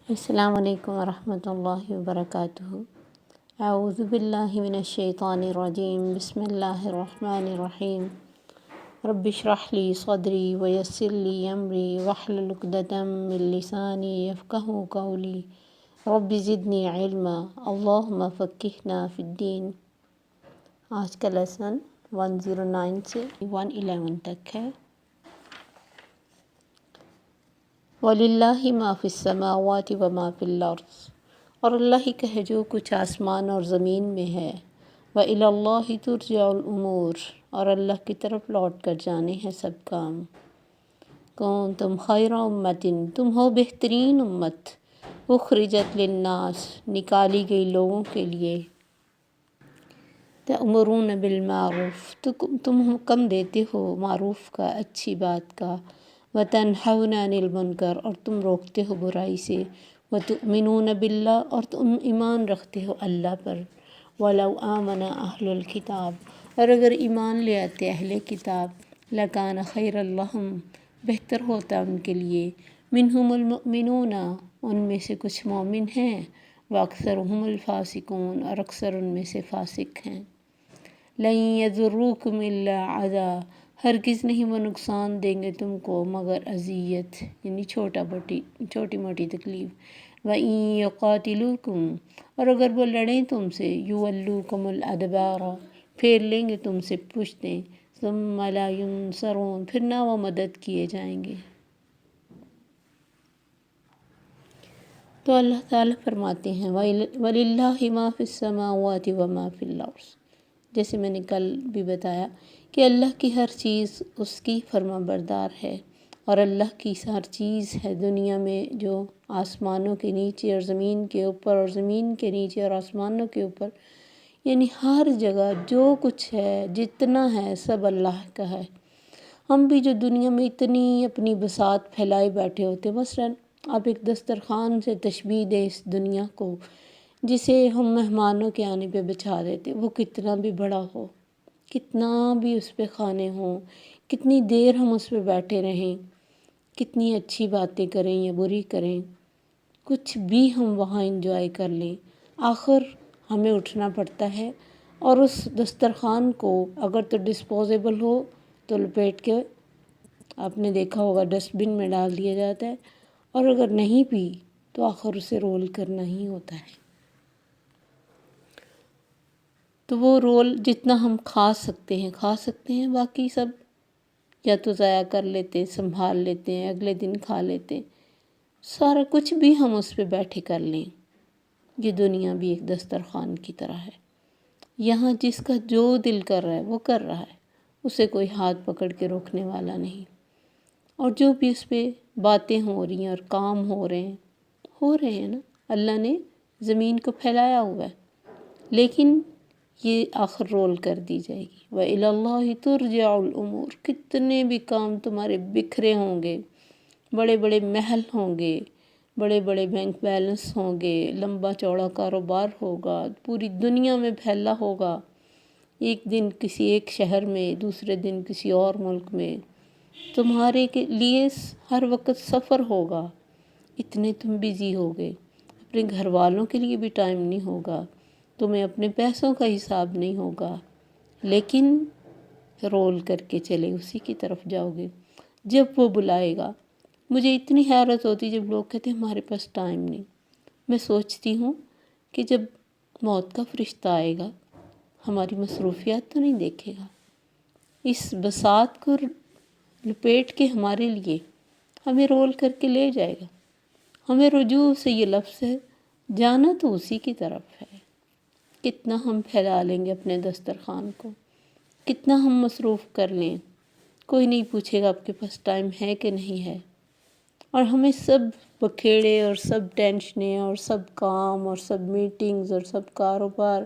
السلام علیکم ورحمۃ اللہ وبرکاتہ۔ اعوذ باللہ من الشیطان الرجیم، بسم اللہ الرحمن الرحیم۔ رب اشرح لی صدری ویسر لی امری واحلل عقدۃ من لسانی یفقہوا قولی رب زدنی علما اللہم فقہنا فی الدین۔ آج کا لیسن 109 سے 111 تک ہے۔ وَلِلَّهِ مَا فِي السَّمَاوَاتِ وَمَا فِي الْأَرْضِ، اور اللہ ہی کا ہے جو کچھ آسمان اور زمین میں ہے۔ وَإِلَى اللَّهِ تُرْجَعُ الْأُمُورُ، اور اللہ کی طرف لوٹ کر جانے ہیں سب کام۔ کُنتُم خَيْرَ أُمَّةٍ، تم ہو بہترین امت، اخرجت للناس، نکالی گئی لوگوں کے لیے۔ تأمرون بالمعروف، تم حکم دیتے ہو معروف کا، اچھی بات کا۔ وتنہون عن المنکر، اور تم روکتے ہو برائی سے۔ وتؤمنون باللہ، اور تم ایمان رکھتے ہو اللہ پر۔ ولو آمن اہل الکتاب، اور اگر ایمان لے آتے اہل کتاب، لکان خیر لہم، بہتر ہوتا ان کے لیے۔ منہم المؤمنون، ان میں سے کچھ مومن ہیں۔ واکثرهم الفاسقون، اور اکثر ان میں سے فاسق ہیں۔ لن یضروکم الا اذی، ہرگز نہیں وہ نقصان دیں گے تم کو مگر اذیت، یعنی چھوٹی موٹی تکلیف۔ وَإِن یقاتلوکم، اور اگر وہ لڑیں تم سے، یولوکم الادبار، پھیر لیں گے تم سے پشتیں۔ ثم لا ینصرون، پھر نہ وہ مدد کیے جائیں گے۔ تو اللہ تعالیٰ فرماتے ہیں وَلِلَّهِ مَا فِي السَّمَاوَاتِ وَمَا فِي الْأَرْضِ، جیسے میں نے کل بھی بتایا کہ اللہ کی ہر چیز اس کی فرما بردار ہے، اور اللہ کی ہر چیز ہے دنیا میں جو آسمانوں کے نیچے اور زمین کے اوپر، اور زمین کے نیچے اور آسمانوں کے اوپر، یعنی ہر جگہ جو کچھ ہے، جتنا ہے، سب اللہ کا ہے۔ ہم بھی جو دنیا میں اتنی اپنی بساط پھیلائے بیٹھے ہوتے، مثلاً آپ ایک دسترخوان سے تشبیہ دیں اس دنیا کو، جسے ہم مہمانوں کے آنے پہ بچھا دیتے، وہ کتنا بھی بڑا ہو، کتنا بھی اس پہ کھانے ہوں، کتنی دیر ہم اس پہ بیٹھے رہیں، کتنی اچھی باتیں کریں یا بری کریں، کچھ بھی ہم وہاں انجوائے کر لیں، آخر ہمیں اٹھنا پڑتا ہے، اور اس دسترخوان کو اگر تو ڈسپوزیبل ہو تو لپیٹ کے آپ نے دیکھا ہوگا ڈسٹ بن میں ڈال دیا جاتا ہے، اور اگر نہیں بھی تو آخر اسے رول کرنا ہی ہوتا ہے۔ تو وہ رول جتنا ہم کھا سکتے ہیں، باقی سب یا تو ضائع کر لیتے، سنبھال لیتے ہیں، اگلے دن کھا لیتے ہیں، سارا کچھ بھی ہم اس پہ بیٹھے کر لیں۔ یہ دنیا بھی ایک دسترخوان کی طرح ہے، یہاں جس کا جو دل کر رہا ہے وہ کر رہا ہے، اسے کوئی ہاتھ پکڑ کے روکنے والا نہیں، اور جو بھی اس پہ باتیں ہو رہی ہیں اور کام ہو رہے ہیں نا، اللہ نے زمین کو پھیلایا ہوا ہے، لیکن یہ آخر رول کر دی جائے گی۔ وَإِلَى اللَّهِ تُرْجَعُ الْأُمُورُ، کتنے بھی کام تمہارے بکھرے ہوں گے، بڑے بڑے محل ہوں گے، بڑے بڑے بینک بیلنس ہوں گے، لمبا چوڑا کاروبار ہوگا، پوری دنیا میں پھیلا ہوگا، ایک دن کسی ایک شہر میں، دوسرے دن کسی اور ملک میں، تمہارے کے لیے ہر وقت سفر ہوگا، اتنے تم بیزی ہوگے، اپنے گھر والوں کے لیے بھی ٹائم نہیں ہوگا، تمہیں اپنے پیسوں کا حساب نہیں ہوگا، لیکن رول کر کے چلے اسی کی طرف جاؤ گے جب وہ بلائے گا۔ مجھے اتنی حیرت ہوتی جب لوگ کہتے ہیں ہمارے پاس ٹائم نہیں، میں سوچتی ہوں کہ جب موت کا فرشتہ آئے گا، ہماری مصروفیات تو نہیں دیکھے گا، اس بساط کو لپیٹ کے ہمارے لیے ہمیں رول کر کے لے جائے گا۔ ہمیں رجوع سے یہ لفظ ہے، جانا تو اسی کی طرف ہے۔ کتنا ہم پھیلا لیں گے اپنے دسترخوان کو، کتنا ہم مصروف کر لیں، کوئی نہیں پوچھے گا آپ کے پاس ٹائم ہے کہ نہیں ہے، اور ہمیں سب بکھیڑے اور سب ٹینشنیں اور سب کام اور سب میٹنگز اور سب کاروبار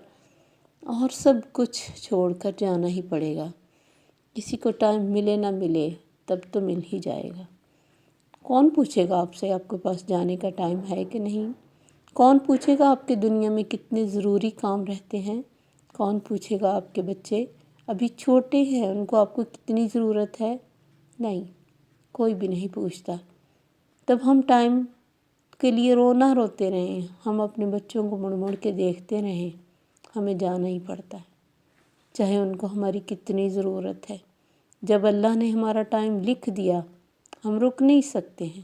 اور سب کچھ چھوڑ کر جانا ہی پڑے گا۔ کسی کو ٹائم ملے نہ ملے، تب تو مل ہی جائے گا۔ کون پوچھے گا آپ سے آپ کے پاس جانے کا ٹائم ہے کہ نہیں؟ کون پوچھے گا آپ کے دنیا میں کتنے ضروری کام رہتے ہیں؟ کون پوچھے گا آپ کے بچے ابھی چھوٹے ہیں، ان کو آپ کو کتنی ضرورت ہے؟ نہیں، کوئی بھی نہیں پوچھتا۔ تب ہم ٹائم کے لیے رونا روتے رہیں، ہم اپنے بچوں کو مڑ مڑ کے دیکھتے رہیں، ہمیں جانا ہی پڑتا ہے، چاہے ان کو ہماری کتنی ضرورت ہے۔ جب اللہ نے ہمارا ٹائم لکھ دیا، ہم رک نہیں سکتے ہیں،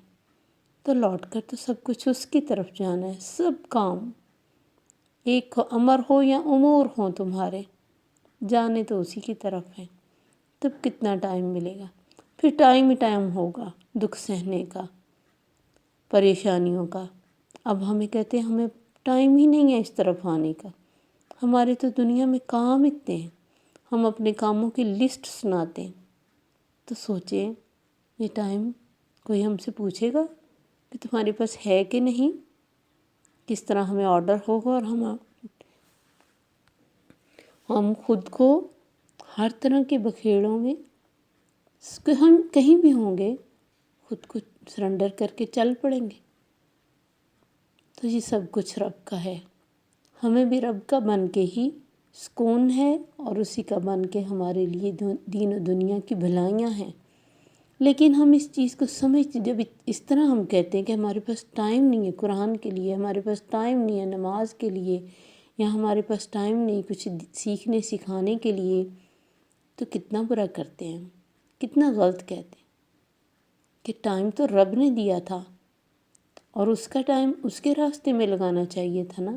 تو لوٹ کر تو سب کچھ اس کی طرف جانا ہے۔ سب کام، ایک امر ہو یا امور ہوں تمہارے، جانے تو اسی کی طرف ہیں۔ تب کتنا ٹائم ملے گا؟ پھر ٹائم ہی ٹائم ہوگا دکھ سہنے کا، پریشانیوں کا۔ اب ہمیں کہتے ہیں ہمیں ٹائم ہی نہیں ہے اس طرف آنے کا۔ ہمارے تو دنیا میں کام اتنے ہیں، ہم اپنے کاموں کی لسٹ سناتے ہیں، تو سوچیں یہ ٹائم کوئی ہم سے پوچھے گا کہ تمہارے پاس ہے کہ نہیں؟ کس طرح ہمیں آرڈر ہوگا، اور ہم خود کو ہر طرح کے بکھیڑوں میں، ہم کہیں بھی ہوں گے، خود کو سرنڈر کر کے چل پڑیں گے۔ تو یہ سب کچھ رب کا ہے، ہمیں بھی رب کا بن کے ہی سکون ہے، اور اسی کا بن کے ہمارے لیے دین و دنیا کی بھلائیاں ہیں۔ لیکن ہم اس چیز کو سمجھتے، جب اس طرح ہم کہتے ہیں کہ ہمارے پاس ٹائم نہیں ہے قرآن کے لیے، ہمارے پاس ٹائم نہیں ہے نماز کے لیے، یا ہمارے پاس ٹائم نہیں کچھ سیکھنے سکھانے کے لیے، تو کتنا برا کرتے ہیں، کتنا غلط کہتے ہیں کہ ٹائم تو رب نے دیا تھا، اور اس کا ٹائم اس کے راستے میں لگانا چاہیے تھا نا۔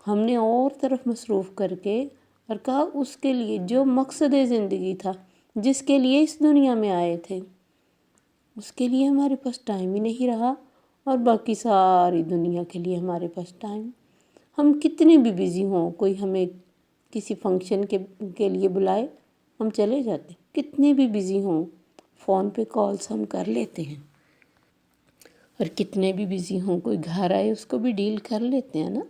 ہم نے اور طرف مصروف کر کے، اور کہا اس کے لیے جو مقصد زندگی تھا، جس کے لیے اس دنیا میں آئے تھے، اس کے لیے ہمارے پاس ٹائم ہی نہیں رہا، اور باقی ساری دنیا کے لیے ہمارے پاس ٹائم۔ ہم کتنے بھی بزی ہوں، کوئی ہمیں کسی فنکشن کے لیے بلائے، ہم چلے جاتے ہیں، کتنے بھی بزی ہوں، فون پہ کالز ہم کر لیتے ہیں، اور کتنے بھی بزی ہوں، کوئی گھر آئے اس کو بھی ڈیل کر لیتے ہیں نا۔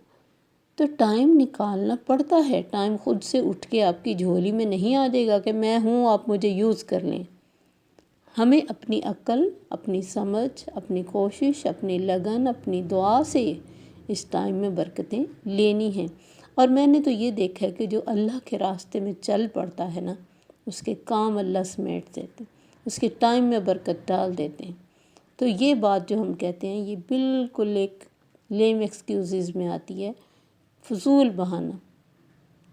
تو ٹائم نکالنا پڑتا ہے، ٹائم خود سے اٹھ کے آپ کی جھولی میں نہیں آ جائے گا کہ میں ہوں آپ مجھے یوز کر لیں۔ ہمیں اپنی عقل، اپنی سمجھ، اپنی کوشش، اپنی لگن، اپنی دعا سے اس ٹائم میں برکتیں لینی ہیں۔ اور میں نے تو یہ دیکھا ہے کہ جو اللہ کے راستے میں چل پڑتا ہے نا، اس کے کام اللہ سمیٹ دیتے ہیں، اس کے ٹائم میں برکت ڈال دیتے ہیں۔ تو یہ بات جو ہم کہتے ہیں، یہ بالکل ایک لیم ایکسکیوزز میں آتی ہے، فضول بہانہ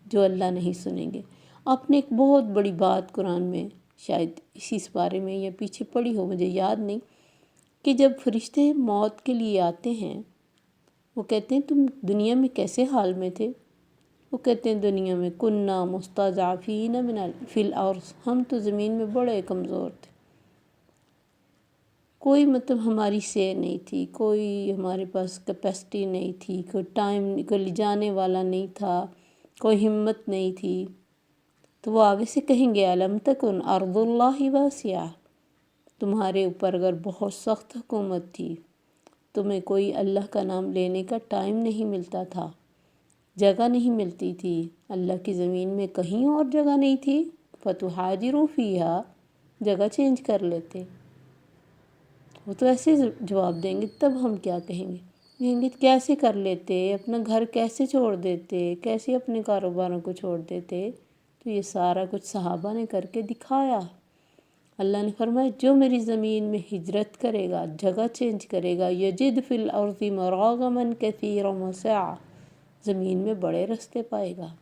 جو اللہ نہیں سنیں گے۔ آپ نے ایک بہت بڑی بات قرآن میں شاید اسی بارے میں یا پیچھے پڑھی ہو، مجھے یاد نہیں، کہ جب فرشتے موت کے لیے آتے ہیں، وہ کہتے ہیں تم دنیا میں کیسے حال میں تھے؟ وہ کہتے ہیں دنیا میں کننا مستضعفین فی الارض، ہم تو زمین میں بڑے کمزور تھے، کوئی ہماری سے نہیں تھی، کوئی ہمارے پاس کیپیسٹی نہیں تھی، کوئی ٹائم، کوئی جانے والا نہیں تھا، کوئی ہمت نہیں تھی۔ تو وہ آگے سے کہیں گے الم تکن ارض اللہ واسعہ، تمہارے اوپر اگر بہت سخت حکومت تھی، تمہیں کوئی اللہ کا نام لینے کا ٹائم نہیں ملتا تھا، جگہ نہیں ملتی تھی، اللہ کی زمین میں کہیں اور جگہ نہیں تھی، فتہاجروا فیہا، جگہ چینج کر لیتے۔ وہ تو ایسے جواب دیں گے، تب ہم کیا کہیں گے؟ کہیں گے کیسے کر لیتے، اپنا گھر کیسے چھوڑ دیتے، کیسے اپنے کاروباروں کو چھوڑ دیتے؟ تو یہ سارا کچھ صحابہ نے کر کے دکھایا۔ اللہ نے فرمایا جو میری زمین میں ہجرت کرے گا، جگہ چینج کرے گا، یجد فی الارض مراغما کثیرا وسعا، زمین میں بڑے رستے پائے گا،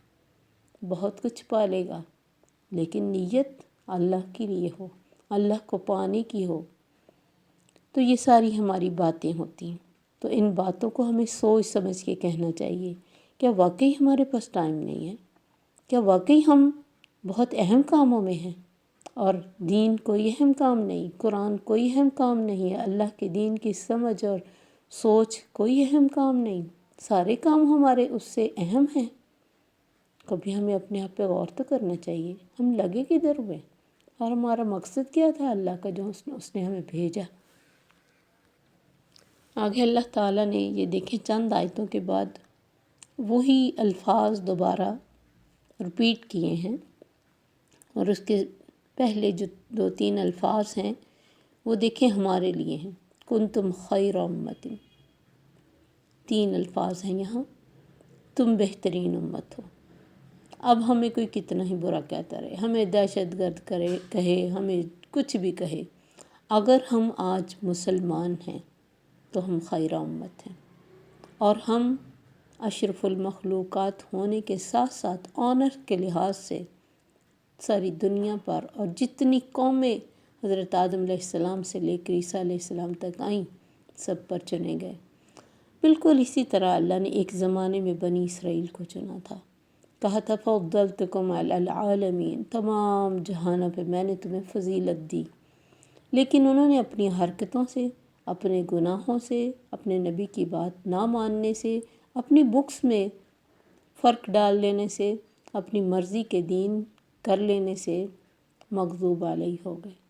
بہت کچھ پالے گا، لیکن نیت اللہ کے لیے ہو، اللہ کو پانے کی ہو۔ تو یہ ساری ہماری باتیں ہوتی ہیں، تو ان باتوں کو ہمیں سوچ سمجھ کے کہنا چاہیے۔ کیا واقعی ہمارے پاس ٹائم نہیں ہے؟ کیا واقعی ہم بہت اہم کاموں میں ہیں، اور دین کوئی اہم کام نہیں، قرآن کوئی اہم کام نہیں ہے، اللہ کے دین کی سمجھ اور سوچ کوئی اہم کام نہیں، سارے کام ہمارے اس سے اہم ہیں؟ کبھی ہمیں اپنے آپ پہ غور تو کرنا چاہیے، ہم لگے کدھر ہوئے، اور ہمارا مقصد کیا تھا اللہ کا جو اس نے ہمیں بھیجا۔ آگے اللہ تعالیٰ نے یہ دیکھیں چند آیتوں کے بعد وہی الفاظ دوبارہ رپیٹ کیے ہیں، اور اس کے پہلے جو 2-3 الفاظ ہیں وہ دیکھیں ہمارے لیے ہیں، کنتم خیر امت، 3 الفاظ ہیں یہاں، تم بہترین امت ہو۔ اب ہمیں کوئی کتنا ہی برا کہتا رہے، ہمیں دہشت گرد کہے، ہمیں کچھ بھی کہے، اگر ہم آج مسلمان ہیں، تو ہم خیرہ امت ہیں، اور ہم اشرف المخلوقات ہونے کے ساتھ ساتھ آنر کے لحاظ سے ساری دنیا پر اور جتنی قومیں حضرت آدم علیہ السلام سے لے کر عیسیٰ علیہ السلام تک آئیں، سب پر چنے گئے۔ بالکل اسی طرح اللہ نے ایک زمانے میں بنی اسرائیل کو چنا تھا، کہا تھا فضلتکم علی العالمین، تمام جہانوں پہ میں نے تمہیں فضیلت دی، لیکن انہوں نے اپنی حرکتوں سے، اپنے گناہوں سے، اپنے نبی کی بات نہ ماننے سے، اپنی بکس میں فرق ڈال لینے سے، اپنی مرضی کے دین کر لینے سے مغضوب علیہ ہو گئے۔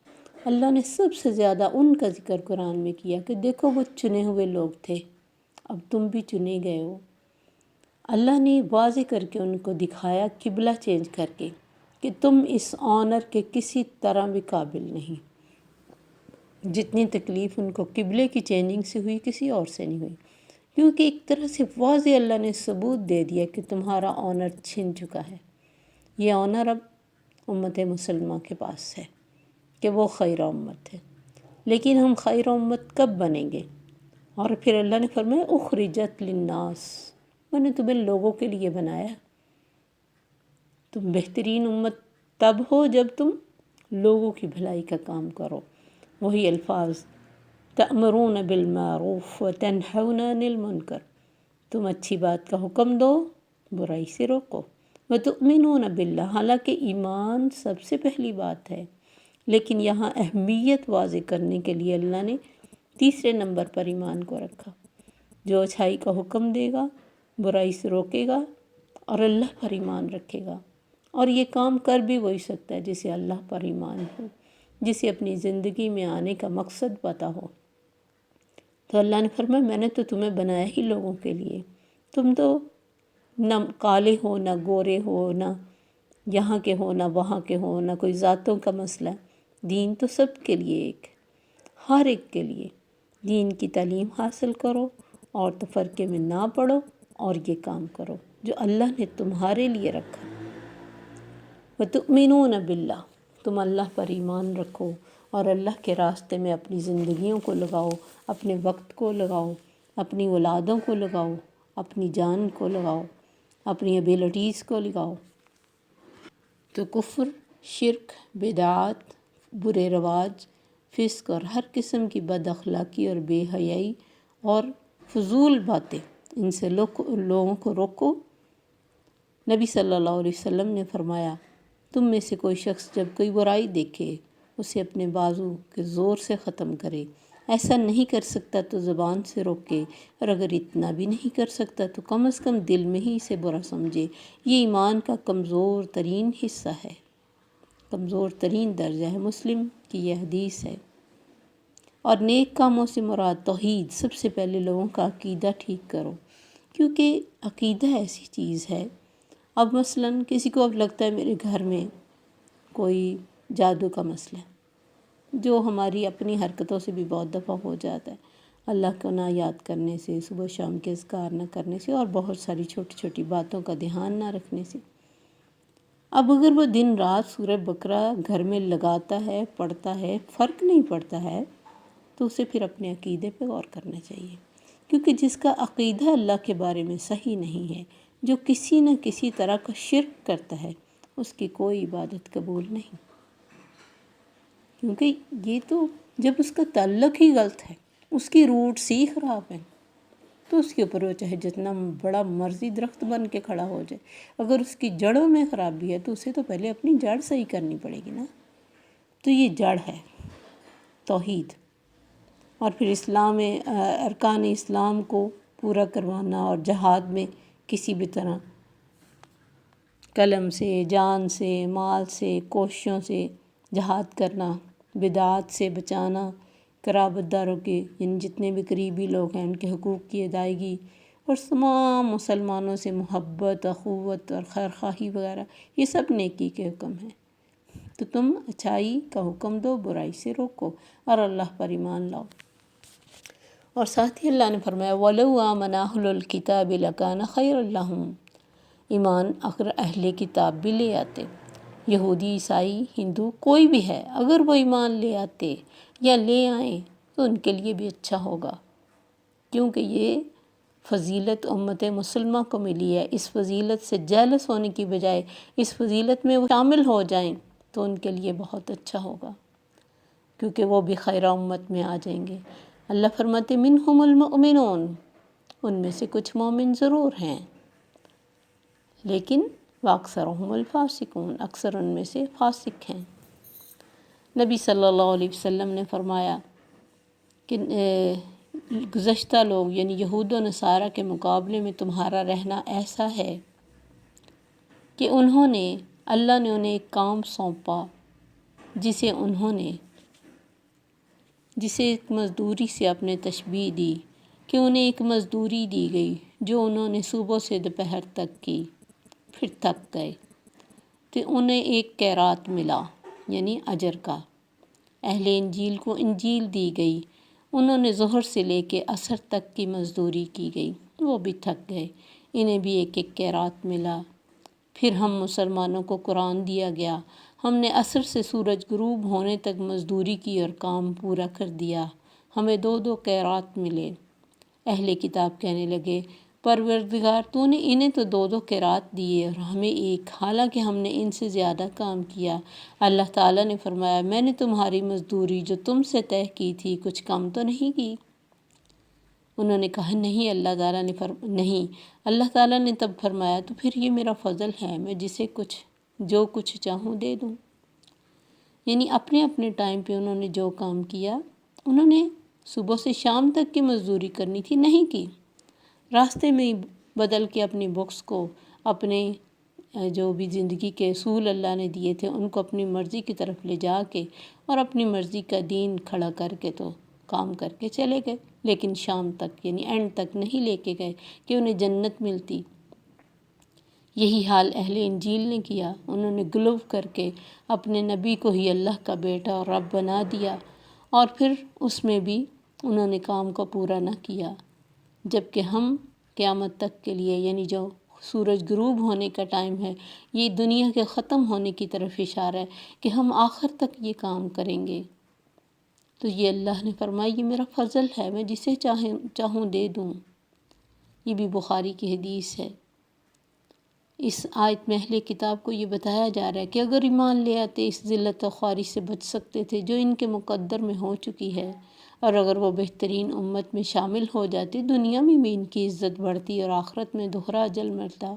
اللہ نے سب سے زیادہ ان کا ذکر قرآن میں کیا کہ دیکھو وہ چنے ہوئے لوگ تھے، اب تم بھی چنے گئے ہو۔ اللہ نے واضح کر کے ان کو دکھایا قبلہ چینج کر کے کہ تم اس آنر کے کسی طرح بھی قابل نہیں۔ جتنی تکلیف ان کو قبلے کی چینجنگ سے ہوئی کسی اور سے نہیں ہوئی، کیونکہ ایک طرح سے واضح اللہ نے ثبوت دے دیا کہ تمہارا آنر چھن چکا ہے۔ یہ آنر اب امت مسلمہ کے پاس ہے کہ وہ خیرہ امت ہے، لیکن ہم خیرہ امت کب بنیں گے؟ اور پھر اللہ نے فرمایا اخرجت للناس، میں نے تمہیں لوگوں کے لیے بنایا۔ تم بہترین امت تب ہو جب تم لوگوں کی بھلائی کا کام کرو۔ وہی الفاظ تأمرون بالمعروف وتنہون عن المنکر، تم اچھی بات کا حکم دو، برائی سے روکو۔ وتؤمنون باللہ، حالانکہ ایمان سب سے پہلی بات ہے، لیکن یہاں اہمیت واضح کرنے کے لیے اللہ نے تیسرے نمبر پر ایمان کو رکھا۔ جو اچھائی کا حکم دے گا، برائی سے روکے گا اور اللہ پر ایمان رکھے گا، اور یہ کام کر بھی وہی سکتا ہے جسے اللہ پر ایمان ہو، جسے اپنی زندگی میں آنے کا مقصد پتہ ہو۔ تو اللہ نے فرمایا میں نے تو تمہیں بنایا ہی لوگوں کے لیے، تم تو نہ کالے ہو، نہ گورے ہو، نہ یہاں کے ہو، نہ وہاں کے ہو، نہ کوئی ذاتوں کا مسئلہ۔ دین تو سب کے لیے ایک، ہر ایک کے لیے۔ دین کی تعلیم حاصل کرو اور تفرقے میں نہ پڑو، اور یہ کام کرو جو اللہ نے تمہارے لیے رکھا۔ وَتُؤْمِنُونَ بِاللَّهِ، تم اللہ پر ایمان رکھو اور اللہ کے راستے میں اپنی زندگیوں کو لگاؤ، اپنے وقت کو لگاؤ، اپنی اولادوں کو لگاؤ، اپنی جان کو لگاؤ، اپنی ایبیلٹیز کو لگاؤ۔ تو کفر، شرک، بدعات، برے رواج، فسق اور ہر قسم کی بد اخلاقی اور بے حیائی اور فضول باتیں، ان سے لوگوں کو روکو۔ نبی صلی اللہ علیہ وسلم نے فرمایا تم میں سے کوئی شخص جب کوئی برائی دیکھے اسے اپنے بازو کے زور سے ختم کرے، ایسا نہیں کر سکتا تو زبان سے روکے، اور اگر اتنا بھی نہیں کر سکتا تو کم از کم دل میں ہی اسے برا سمجھے۔ یہ ایمان کا کمزور ترین حصہ ہے، کمزور ترین درجہ ہے، مسلم کی یہ حدیث ہے۔ اور نیک کاموں سے مراد توحید، سب سے پہلے لوگوں کا عقیدہ ٹھیک کرو، کیونکہ عقیدہ ایسی چیز ہے۔ اب مثلاً کسی کو اب لگتا ہے میرے گھر میں کوئی جادو کا مسئلہ ہے، جو ہماری اپنی حرکتوں سے بھی بہت دفعہ ہو جاتا ہے، اللہ کو نہ یاد کرنے سے، صبح شام کے اذکار نہ کرنے سے، اور بہت ساری چھوٹی چھوٹی باتوں کا دھیان نہ رکھنے سے۔ اب اگر وہ دن رات سورہ بقرہ گھر میں لگاتا ہے، پڑھتا ہے، فرق نہیں پڑتا ہے، تو اسے پھر اپنے عقیدے پہ غور کرنا چاہیے، کیونکہ جس کا عقیدہ اللہ کے بارے میں صحیح نہیں ہے، جو کسی نہ کسی طرح کا شرک کرتا ہے، اس کی کوئی عبادت قبول نہیں، کیونکہ یہ تو جب اس کا تعلق ہی غلط ہے، اس کی روٹس ہی خراب ہیں، تو اس کے اوپر وہ چاہے جتنا بڑا مرضی درخت بن کے کھڑا ہو جائے، اگر اس کی جڑوں میں خرابی ہے تو اسے تو پہلے اپنی جڑ صحیح کرنی پڑے گی نا۔ تو یہ جڑ ہے توحید، اور پھر اسلام میں ارکان اسلام کو پورا کروانا، اور جہاد میں کسی بھی طرح قلم سے، جان سے، مال سے، کوششوں سے جہاد کرنا، بدعات سے بچانا، قرابت داروں کے یعنی جتنے بھی قریبی لوگ ہیں ان کے حقوق کی ادائیگی، اور تمام مسلمانوں سے محبت، اخوت اور خیرخواہی وغیرہ، یہ سب نیکی کے حکم ہیں۔ تو تم اچھائی کا حکم دو، برائی سے روکو، اور اللہ پر ایمان لاؤ۔ اور ساتھ ہی اللہ نے فرمایا وَلَوْ آمَنَ أَهْلُ الْكِتَابِ لَكَانَ خَيْرًا لَهُمْ، ایمان اگر اہل کتاب بھی لے آتے، یہودی، عیسائی، ہندو، کوئی بھی ہے، اگر وہ ایمان لے آتے یا لے آئیں تو ان کے لیے بھی اچھا ہوگا۔ کیونکہ یہ فضیلت امت مسلمہ کو ملی ہے۔ اس فضیلت سے جیلس ہونے کی بجائے اس فضیلت میں وہ شامل ہو جائیں تو ان کے لیے بہت اچھا ہوگا، کیونکہ وہ بھی خیرہ امت میں آ جائیں گے۔ اللہ فرماتے منہم المؤمنون، ان میں سے کچھ مومن ضرور ہیں، لیکن واکثرہم الفاسقون، اکثر ان میں سے فاسق ہیں۔ نبی صلی اللہ علیہ وسلم نے فرمایا کہ گزشتہ لوگ یعنی یہود و نصارہ کے مقابلے میں تمہارا رہنا ایسا ہے کہ اللہ نے انہیں ایک کام سونپا جسے ایک مزدوری سے اپنے تشبیہ دی، کہ انہیں ایک مزدوری دی گئی جو انہوں نے صبح سے دوپہر تک کی، پھر تھک گئے تو انہیں ایک قیرات ملا یعنی اجر کا۔ اہل انجیل کو انجیل دی گئی، انہوں نے ظہر سے لے کے عصر تک کی مزدوری کی گئی، وہ بھی تھک گئے، انہیں بھی ایک ایک قیرات ملا۔ پھر ہم مسلمانوں کو قرآن دیا گیا، ہم نے عصر سے سورج غروب ہونے تک مزدوری کی اور کام پورا کر دیا، ہمیں 2 قیرات ملے۔ اہل کتاب کہنے لگے پروردگار تو نے انہیں تو 2 قیرات دیے اور ہمیں ایک، حالانکہ ہم نے ان سے زیادہ کام کیا۔ اللہ تعالیٰ نے فرمایا میں نے تمہاری مزدوری جو تم سے طے کی تھی کچھ کم تو نہیں کی؟ انہوں نے کہا نہیں اللہ تعالیٰ نے تب فرمایا تو پھر یہ میرا فضل ہے، میں جسے جو کچھ چاہوں دے دوں۔ یعنی اپنے اپنے ٹائم پہ انہوں نے جو کام کیا، انہوں نے صبح سے شام تک کی مزدوری کرنی تھی، نہیں کی، راستے میں ہی بدل کے اپنی بکس کو، اپنے جو بھی زندگی کے اصول اللہ نے دیے تھے ان کو اپنی مرضی کی طرف لے جا کے اور اپنی مرضی کا دین کھڑا کر کے تو کام کر کے چلے گئے، لیکن شام تک یعنی اینڈ تک نہیں لے کے گئے کہ انہیں جنت ملتی۔ یہی حال اہل انجیل نے کیا، انہوں نے غلو کر کے اپنے نبی کو ہی اللہ کا بیٹا اور رب بنا دیا، اور پھر اس میں بھی انہوں نے کام کو پورا نہ کیا، جبکہ ہم قیامت تک کے لیے یعنی جو سورج غروب ہونے کا ٹائم ہے، یہ دنیا کے ختم ہونے کی طرف اشارہ ہے کہ ہم آخر تک یہ کام کریں گے۔ تو یہ اللہ نے فرمایا یہ میرا فضل ہے، میں جسے چاہوں دے دوں۔ یہ بھی بخاری کی حدیث ہے۔ اس آیت میں اہل کتاب کو یہ بتایا جا رہا ہے کہ اگر ایمان لے آتے اس ذلت و خواری سے بچ سکتے تھے جو ان کے مقدر میں ہو چکی ہے، اور اگر وہ بہترین امت میں شامل ہو جاتے دنیا میں بھی ان کی عزت بڑھتی اور آخرت میں دوہرا اجر ملتا،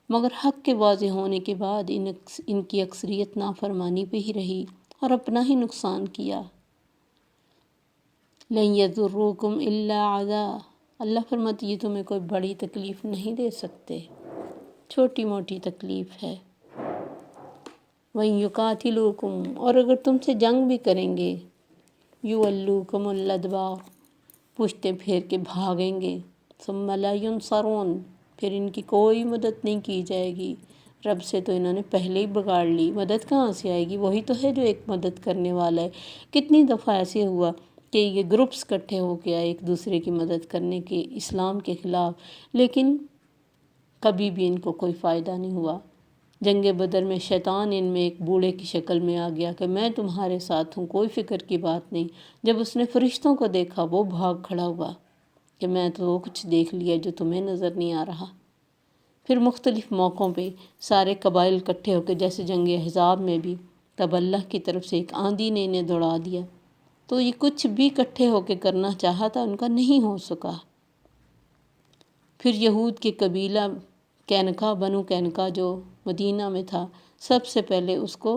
مگر حق کے واضح ہونے کے بعد ان کی اکثریت نافرمانی پہ ہی رہی اور اپنا ہی نقصان کیا۔ لَن يَضُرُّوكُمْ إِلَّا عَذًا، اللہ فرماتے یہ تمہیں کوئی بڑی تکلیف نہیں دے سکتے، چھوٹی موٹی تکلیف ہے۔ وَإِن يُقَاتِلُوكُمْ، اور اگر تم سے جنگ بھی کریں گے، يُوَلُّوكُمُ الْأَدْبَارَ، پشتیں پھیر کے بھاگیں گے، ثُمَّ لَا يُنصَرُونَ، پھر ان کی کوئی مدد نہیں کی جائے گی۔ رب سے تو انہوں نے پہلے ہی بگاڑ لی، مدد کہاں سے آئے گی؟ وہی تو ہے جو ایک مدد کرنے والا ہے۔ کتنی دفعہ ایسے ہوا کہ یہ گروپس اکٹھے ہو کے آئے ایک دوسرے کی مدد کرنے کے اسلام کے خلاف، لیکن کبھی بھی ان کو کوئی فائدہ نہیں ہوا۔ جنگ بدر میں شیطان ان میں ایک بوڑھے کی شکل میں آ گیا کہ میں تمہارے ساتھ ہوں، کوئی فکر کی بات نہیں۔ جب اس نے فرشتوں کو دیکھا وہ بھاگ کھڑا ہوا کہ میں تو وہ کچھ دیکھ لیا جو تمہیں نظر نہیں آ رہا۔ پھر مختلف موقعوں پہ سارے قبائل اکٹھے ہو کے جیسے جنگ احزاب میں بھی، تب اللہ کی طرف سے ایک آندھی نے انہیں دوڑا دیا، تو یہ کچھ بھی اکٹھے ہو کے کرنا چاہا تھا ان کا نہیں ہو سکا۔ پھر یہود کے قبیلہ بنو قینقاع جو مدینہ میں تھا، سب سے پہلے اس کو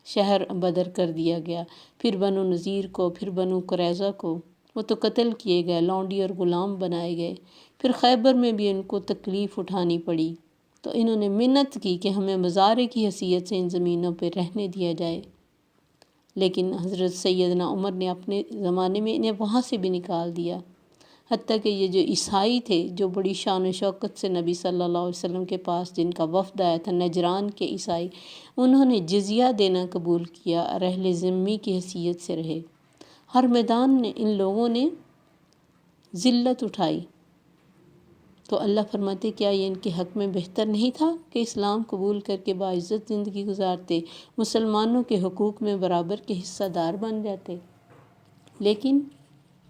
شہر بدر کر دیا گیا، پھر بنو نذیر کو، پھر بنو قریظہ کو، وہ تو قتل کیے گئے، لونڈی اور غلام بنائے گئے۔ پھر خیبر میں بھی ان کو تکلیف اٹھانی پڑی، تو انہوں نے منت کی کہ ہمیں مزارع کی حیثیت سے ان زمینوں پہ رہنے دیا جائے، لیکن حضرت سیدنا عمر نے اپنے زمانے میں انہیں وہاں سے بھی نکال دیا۔ حتیٰ کہ یہ جو عیسائی تھے جو بڑی شان و شوکت سے نبی صلی اللہ علیہ وسلم کے پاس جن کا وفد آیا تھا، نجران کے عیسائی، انہوں نے جزیہ دینا قبول کیا اور اہل ذمہ کی حیثیت سے رہے۔ ہر میدان میں ان لوگوں نے ذلت اٹھائی، تو اللہ فرماتے کیا یہ ان کے حق میں بہتر نہیں تھا کہ اسلام قبول کر کے باعزت زندگی گزارتے، مسلمانوں کے حقوق میں برابر کے حصہ دار بن جاتے؟ لیکن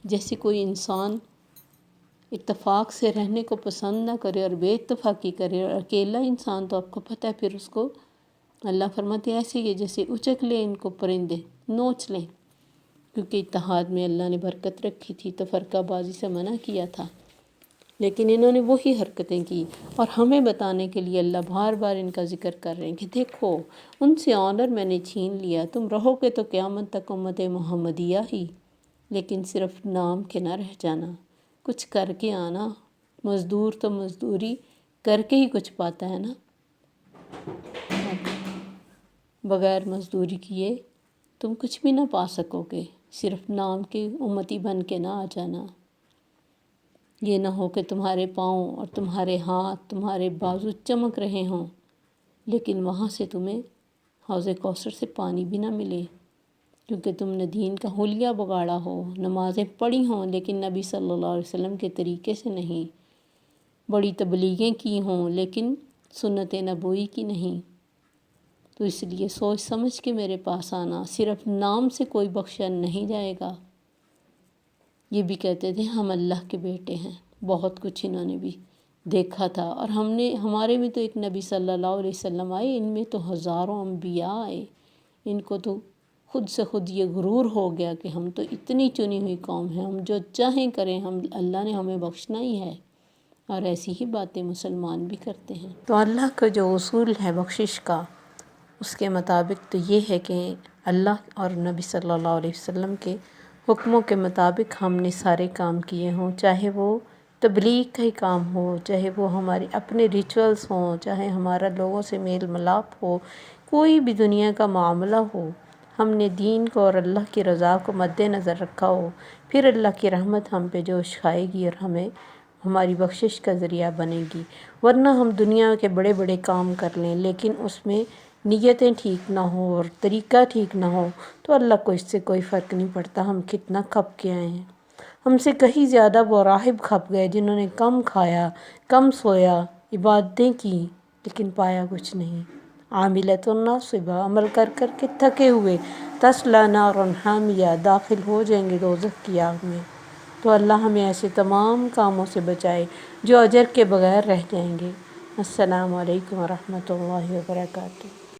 جیسے کوئی انسان اتفاق سے رہنے کو پسند نہ کرے اور بے اتفاقی کرے اور اکیلا انسان تو آپ کو پتہ ہے پھر اس کو اللہ فرماتے ایسے کہ جیسے اچک لیں ان کو پرندے، نوچ لیں، کیونکہ اتحاد میں اللہ نے برکت رکھی تھی تو فرقہ بازی سے منع کیا تھا، لیکن انہوں نے وہی حرکتیں کی۔ اور ہمیں بتانے کے لیے اللہ بار بار ان کا ذکر کر رہے ہیں کہ دیکھو ان سے آنر میں نے چھین لیا، تم رہو گے تو قیامت تک امت محمدیہ ہی، لیکن صرف نام کے نہ رہ جانا، کچھ کر کے آنا۔ مزدور تو مزدوری کر کے ہی کچھ پاتا ہے نا، بغیر مزدوری کیے تم کچھ بھی نہ پا سکو گے، صرف نام کے امتی بن کے نہ آ جانا۔ یہ نہ ہو کہ تمہارے پاؤں اور تمہارے ہاتھ، تمہارے بازو چمک رہے ہوں، لیکن وہاں سے تمہیں حوض کوثر سے پانی بھی نہ ملے، کیونکہ تم نے دین کا حلیہ بگاڑا ہو، نمازیں پڑھی ہوں لیکن نبی صلی اللہ علیہ وسلم کے طریقے سے نہیں، بڑی تبلیغیں کی ہوں لیکن سنت نبوی کی نہیں۔ تو اس لیے سوچ سمجھ کے میرے پاس آنا، صرف نام سے کوئی بخشا نہیں جائے گا۔ یہ بھی کہتے تھے ہم اللہ کے بیٹے ہیں، بہت کچھ انہوں نے بھی دیکھا تھا، اور ہمارے میں تو ایک نبی صلی اللہ علیہ وسلم آئے، ان میں تو ہزاروں انبیاء آئے، ان کو تو خود سے خود یہ غرور ہو گیا کہ ہم تو اتنی چنی ہوئی قوم ہیں، ہم جو چاہیں کریں، اللہ نے ہمیں بخشنا ہی ہے۔ اور ایسی ہی باتیں مسلمان بھی کرتے ہیں۔ تو اللہ کا جو اصول ہے بخشش کا، اس کے مطابق تو یہ ہے کہ اللہ اور نبی صلی اللہ علیہ وسلم کے حکموں کے مطابق ہم نے سارے کام کیے ہوں، چاہے وہ تبلیغ کا ہی کام ہو، چاہے وہ ہمارے اپنے ریچولز ہوں، چاہے ہمارا لوگوں سے میل ملاپ ہو، کوئی بھی دنیا کا معاملہ ہو، ہم نے دین کو اور اللہ کی رضا کو مد نظر رکھا ہو، پھر اللہ کی رحمت ہم پہ جوش کھائے گی اور ہماری بخشش کا ذریعہ بنے گی۔ ورنہ ہم دنیا کے بڑے بڑے کام کر لیں لیکن اس میں نیتیں ٹھیک نہ ہوں اور طریقہ ٹھیک نہ ہو تو اللہ کو اس سے کوئی فرق نہیں پڑتا ہم کتنا کھپ کے آئے ہیں۔ ہم سے کہیں زیادہ وہ راہب کھپ گئے جنہوں نے کم کھایا، کم سویا، عبادتیں کی لیکن پایا کچھ نہیں۔ عاملۃ ناصبہ، عمل کر کر کے تھکے ہوئے، تصلیٰ نارا حامیہ، داخل ہو جائیں گے دوزخ کی آگ میں۔ تو اللہ ہمیں ایسے تمام کاموں سے بچائے جو اجر کے بغیر رہ جائیں گے۔ السلام علیکم ورحمۃ اللہ وبرکاتہ۔